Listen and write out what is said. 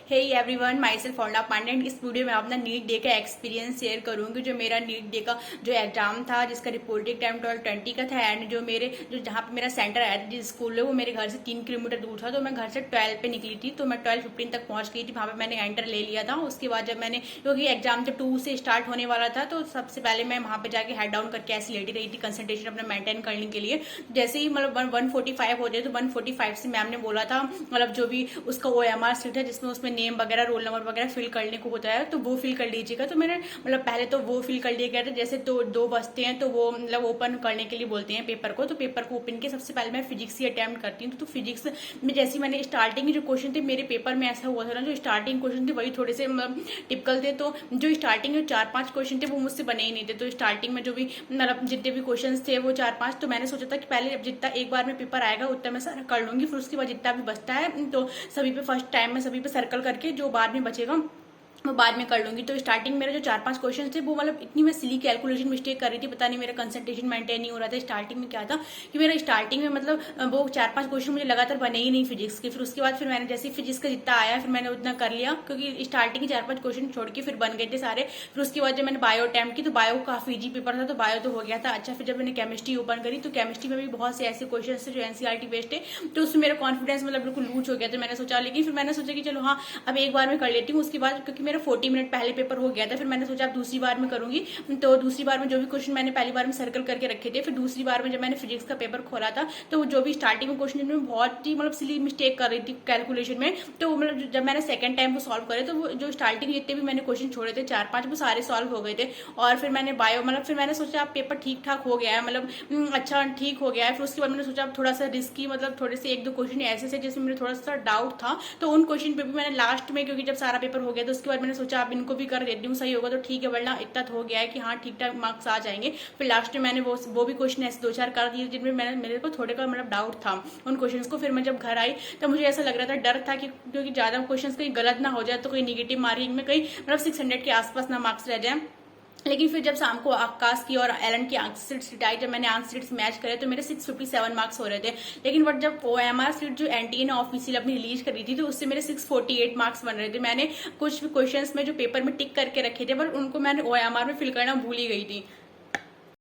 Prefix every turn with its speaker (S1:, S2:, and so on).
S1: हे everyone, myself फौंडा पांडे। इस video में अपना नीट डे का एक्सपीरियंस शेयर करूंगी। जो मेरा नीट डे का जो एग्जाम था, जिसका रिपोर्टिंग टाइम 12:20 का था, एंड जो मेरे जो जहाँ पे मेरा सेंटर आया था, जिस स्कूल है वो मेरे घर से 3 किलोमीटर दूर था। तो मैं घर से 12 पे निकली थी, तो मैं 12:15 तक पहुंच गई थी। वहां पे मैंने एंटर ले लिया था। उसके बाद जब मैंने, क्योंकि एग्जाम जब 2 से स्टार्ट होने वाला था, तो सबसे पहले मैं वहां पे जाके हेड डाउन करके ऐसी लेटी रही थी कंसंट्रेशन अपना मेंटेन करने के लिए। जैसे ही मतलब 1:45 हो जाए, तो 1:45 से मैम ने बोला था, मतलब जो भी उसका OMR सीट है जिसमें उसमें नेम वगैरह रोल नंबर वगैरह फिल करने को होता है, तो वो फिल कर लीजिएगा। तो मैंने मतलब पहले तो वो फिल कर लिया गया था। जैसे तो 2 बजते हैं तो वो मतलब ओपन करने के लिए बोलते हैं पेपर को, तो पेपर को ओपन के सबसे पहले मैं फिजिक्स ही अटेम्प्ट करती हूँ। तो फिजिक्स में जैसे मैंने स्टार्टिंग जो क्वेश्चन थे मेरे पेपर में, ऐसा हुआ था ना, जो स्टार्टिंग क्वेश्चन थे वही थोड़े से टिपिकल थे। तो जो स्टार्टिंग में 4-5 क्वेश्चन थे वो मुझसे बने ही नहीं थे। तो स्टार्टिंग में जो भी मतलब जितने भी क्वेश्चन थे वो 4-5, तो मैंने सोचा था कि पहले जितना एक बार में पेपर आएगा उतना मैं सारा कर लूंगी, फिर उसके बाद जितना भी बचता है तो सभी पे फर्स्ट टाइम में सभी पे सर्कल करके जो बाद में बचेगा वो बाद में कर लूंगी। तो स्टार्टिंग मेरे जो 4-5 क्वेश्चन थे वो मतलब इतनी मैं सिली कैलकुलेशन मिस्टेक कर रही थी, पता नहीं मेरा कंसंट्रेशन मेंटेन नहीं हो रहा था। स्टार्टिंग में क्या था कि मेरा स्टार्टिंग में मतलब वो 4-5 क्वेश्चन मुझे लगातार बने ही नहीं फिजिक्स के। फिर उसके बाद फिर मैंने जैसे फिजिक्स का जितना आया फिर मैंने उतना कर लिया, क्योंकि स्टार्टिंग के 4-5 क्वेश्चन छोड़ के फिर बन गए थे सारे। फिर उसके बाद जब मैंने बायो अटेम्प्ट की तो बायो काफी इजी पेपर था, तो बायो तो हो गया था अच्छा। फिर जब मैंने केमिस्ट्री ओपन करी तो केमिस्ट्री में भी बहुत से ऐसे क्वेश्चन थे जो NCERT बेस्ड थे, तो उसमें मेरा कॉन्फिडेंस मतलब बिल्कुल लूज हो गया। तो मैंने सोचा, लेकिन फिर मैंने सोचा कि चलो हाँ अब एक बार में कर लेती हूँ। उसके बाद क्योंकि मेरा 40 मिनट पहले पेपर हो गया था, फिर मैंने सोचा अब दूसरी बार में करूंगी। तो दूसरी बार में जो भी क्वेश्चन मैंने पहली बार में सर्कल करके रखे थे, फिर दूसरी बार में जब मैंने फिजिक्स का पेपर खोला था तो जो भी स्टार्टिंग में क्वेश्चन में बहुत ही मतलब सिली मिस्टेक कर रही थी कैलकुलेशन में, तो मतलब जब मैंने सेकंड टाइम वो सॉल्व करे तो वो जो स्टार्टिंग जितने भी मैंने क्वेश्चन छोड़े थे 4-5 वो सारे सॉल्व हो गए थे। और फिर मैंने बायो मतलब फिर मैंने सोचा अब पेपर ठीक ठाक हो गया है, मतलब अच्छा ठीक हो गया है। फिर उसके बाद मैंने सोचा अब थोड़ा सा रिस्की मतलब थोड़े से 1-2 क्वेश्चन ऐसे से जिसमें मेरे थोड़ा सा डाउट था, तो उन क्वेश्चन पे भी मैंने लास्ट में, क्योंकि जब सारा पेपर हो गया तो उसके बाद मैंने सोचा अब इनको भी कर देती हूँ, सही होगा तो ठीक है, वरना इतना तो हो गया है कि हाँ ठीक ठाक मार्क्स आ जाएंगे। फिर लास्ट में मैंने वो भी क्वेश्चन ऐसे 2-4 कर दिए जिनमें मेरे को थोड़े का मतलब डाउट था उन क्वेश्चंस को। फिर मैं जब घर आई तो मुझे ऐसा लग रहा था, डर था कि क्योंकि ज्यादा क्वेश्चंस कहीं गलत ना हो जाए, तो कोई निगेटिव मार्किंग में कहीं मतलब 600 के आसपास ना मार्क्स रह जाए। लेकिन फिर जब शाम को आकाश की और एलन की आंसर शीट आई, जब मैंने आंसर शीट्स मैच करे तो मेरे 657 मार्क्स हो रहे थे। लेकिन बट जब OMR शीट जो NTA ने ऑफिशियल अपनी रिलीज करी थी तो उससे मेरे 648 मार्क्स बन रहे थे। मैंने कुछ क्वेश्चंस में जो पेपर में टिक करके रखे थे पर उनको मैंने OMR में फिल करना भूल ही गई थी।